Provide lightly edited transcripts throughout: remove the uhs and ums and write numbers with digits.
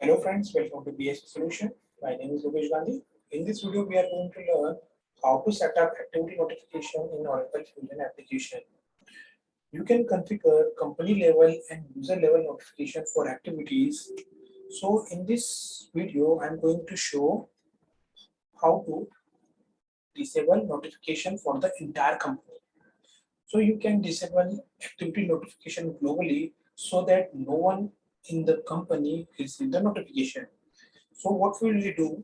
Hello friends, welcome to BISP Solution. My name is Lokesh Gandhi. In this video, we are going to learn how to set up activity notification in Oracle Fusion application. You can configure company level and user level notification for activities. So in this video, I'm going to show how to disable notification for the entire company. So you can disable activity notification globally so that no one in the company receives the notification. So what will we do?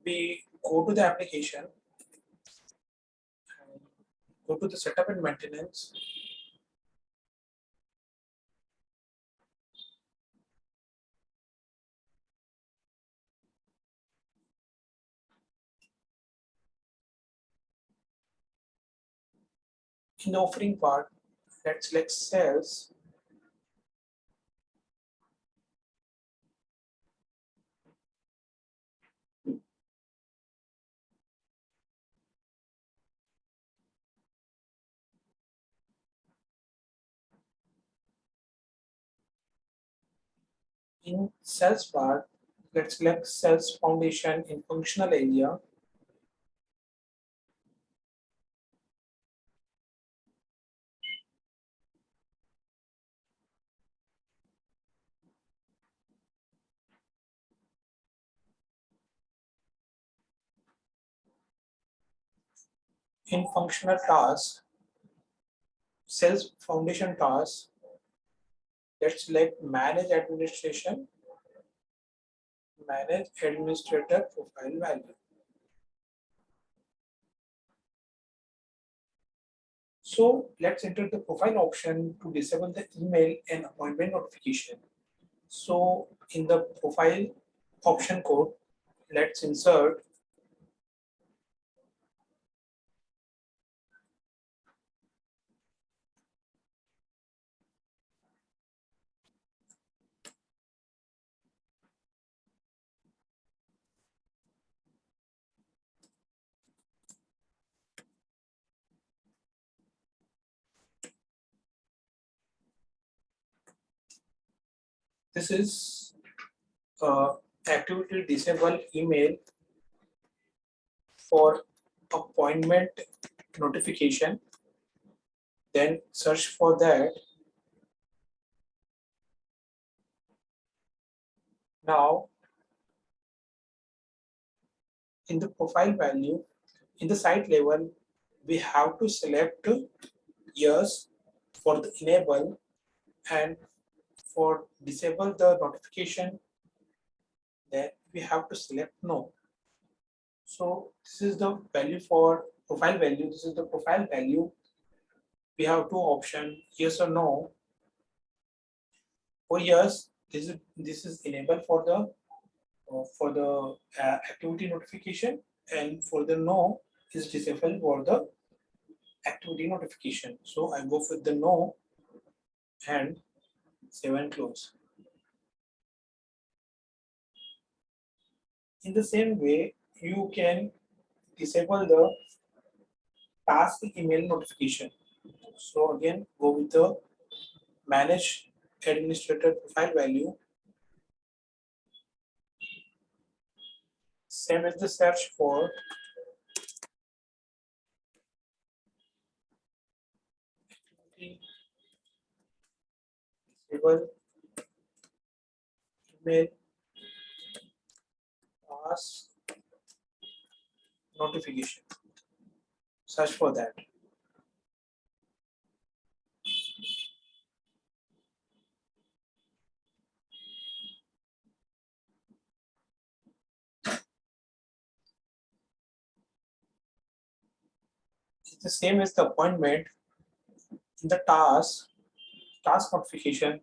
We go to the application, and go to the setup and maintenance. In the offering part, let's select sales. In sales part, let's select sales foundation in functional area. In functional tasks, sales foundation tasks, let's select manage administration, manage administrator profile value. So let's enter the profile option to disable the email and appointment notification. So in the profile option code, let's insert this is activity disable email for appointment notification. Then search for that. Now in the profile value, in the site level, we have to select yes for the enable, and for disable the notification, then we have to select no. So this is the value for profile value. This is the profile value. We have two options, yes or no. For yes, this is enabled for the activity notification, and for the no is disabled for the activity notification. So I go with the no and save and close. In the same way, you can disable the task email notification. So again, go with the manage administrator profile value. Same as the search for disable email task notification. Search for that. It's the same as the appointment. In the task notification,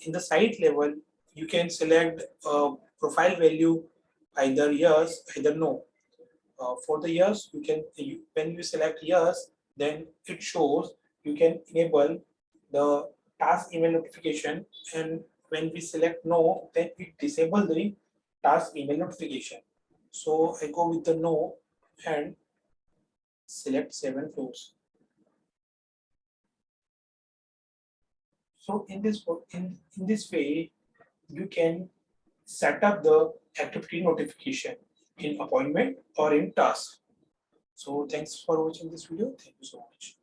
in the site level, you can select profile value either yes, either no. For the yes, when you select yes, then it shows you can enable the task email notification, and when we select no, then it disable the task email notification. So I go with the no and select save and close. So in this way, you can set up the activity notification in appointment or in task. So thanks for watching this video. Thank you so much.